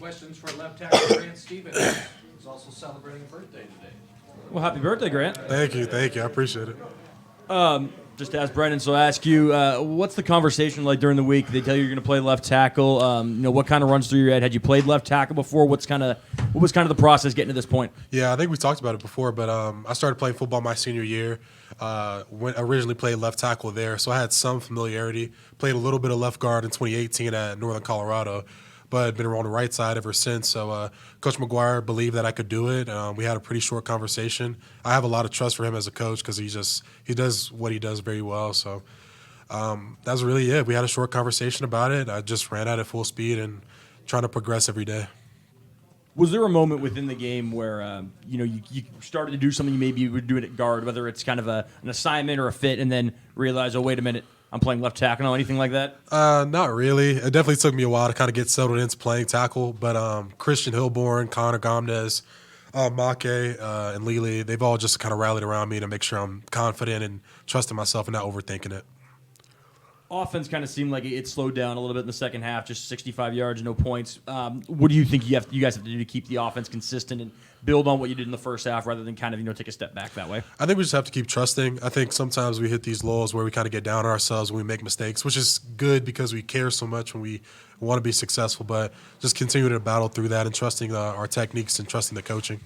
Questions for left tackle Grant Stevens, who's also celebrating a birthday today. Well, happy birthday, Grant. Thank you. I appreciate it. Just to ask Brendan, so I ask you, what's the conversation like during the week? They tell you you're going to play left tackle. What kind of runs through your head? Had you played left tackle before? What was kind of the process getting to this point? Yeah, I think we talked about it before, but I started playing football my senior year. Originally played left tackle there, so I had some familiarity. Played a little bit of left guard in 2018 at Northern Colorado, but been on the right side ever since. So Coach McGuire believed that I could do it. We had a pretty short conversation. I have a lot of trust for him as a coach because he does what he does very well. So that's really it. We had a short conversation about it. I just ran at it full speed and trying to progress every day. Was there a moment within the game where you started to do something you maybe would do it at guard, whether it's kind of an assignment or a fit, and then realize, oh, wait a minute, I'm playing left tackle now, anything like that? Not really. It definitely took me a while to kind of get settled into playing tackle, but Christian Hilborn, Connor Gomez, Make, and Lely, they've all just kind of rallied around me to make sure I'm confident and trusting myself and not overthinking it. Offense kind of seemed like it slowed down a little bit in the second half, just 65 yards, no points. What do you think you guys have to do to keep the offense consistent and build on what you did in the first half rather than kind of take a step back that way? I think we just have to keep trusting. I think sometimes we hit these lulls where we kind of get down on ourselves when we make mistakes, which is good because we care so much when we want to be successful, but just continuing to battle through that and trusting our techniques and trusting the coaching.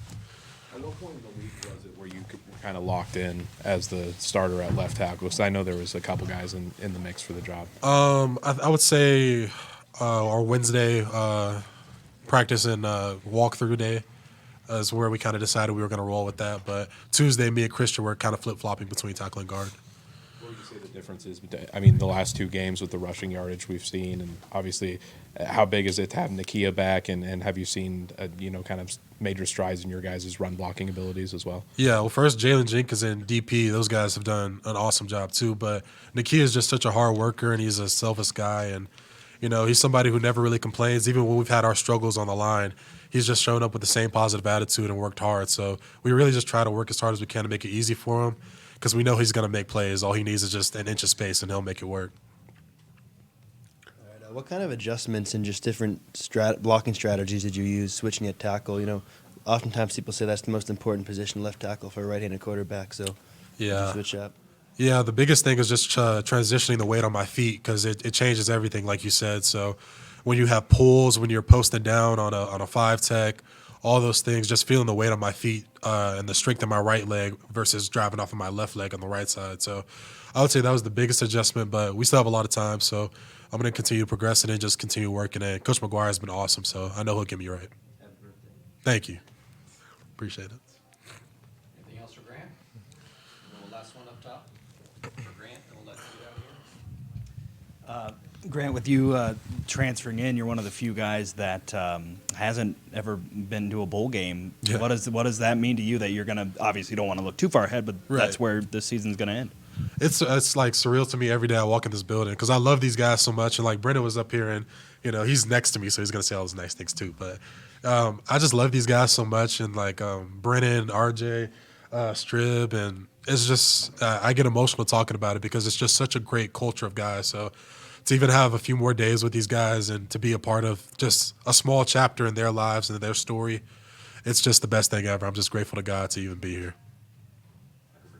At what point in the week was it where you were kind of locked in as the starter at left tackle? Because I know there was a couple guys in the mix for the job. I would say our Wednesday practice and walkthrough day is where we kind of decided we were going to roll with that. But Tuesday, me and Christian were kind of flip-flopping between tackle and guard. What would you say the difference is? I mean, the last two games with the rushing yardage we've seen, and obviously how big is it to have Nakia back, and have you seen, kind of major strides in your guys' run blocking abilities as well? Yeah, well, first, Jalen Jenkins and DP, those guys have done an awesome job too. But Nakia is just such a hard worker, and he's a selfless guy. And, he's somebody who never really complains. Even when we've had our struggles on the line, he's just shown up with the same positive attitude and worked hard. So we really just try to work as hard as we can to make it easy for him because we know he's going to make plays. All he needs is just an inch of space, and he'll make it work. All right, what kind of adjustments and just different blocking strategies did you use switching at tackle? Oftentimes people say that's the most important position, left tackle, for a right-handed quarterback. So Yeah. did you switch up? Yeah, the biggest thing is just transitioning the weight on my feet because it changes everything, like you said. So when you have pulls, when you're posted down on a 5-tech, all those things, just feeling the weight on my feet and the strength in my right leg versus driving off of my left leg on the right side. So I would say that was the biggest adjustment, but we still have a lot of time. So I'm going to continue progressing and just continue working. And Coach McGuire has been awesome, so I know he'll get me right. Happy birthday. Thank you. Appreciate it. Anything else for Grant? The last one up top for Grant, and we'll let you out here. Grant, with you transferring in, you're one of the few guys that hasn't ever been to a bowl game. Yeah. What does that mean to you that you're going to, obviously don't want to look too far ahead, but Right. that's where the season's going to end? It's like surreal to me every day I walk in this building because I love these guys so much. And like Brendan was up here and, he's next to me, so he's going to say all those nice things too. But I just love these guys so much. And like Brennan, RJ, Strib, and it's just I get emotional talking about it because it's just such a great culture of guys. So to even have a few more days with these guys and to be a part of just a small chapter in their lives and their story, it's just the best thing ever. I'm just grateful to God to even be here.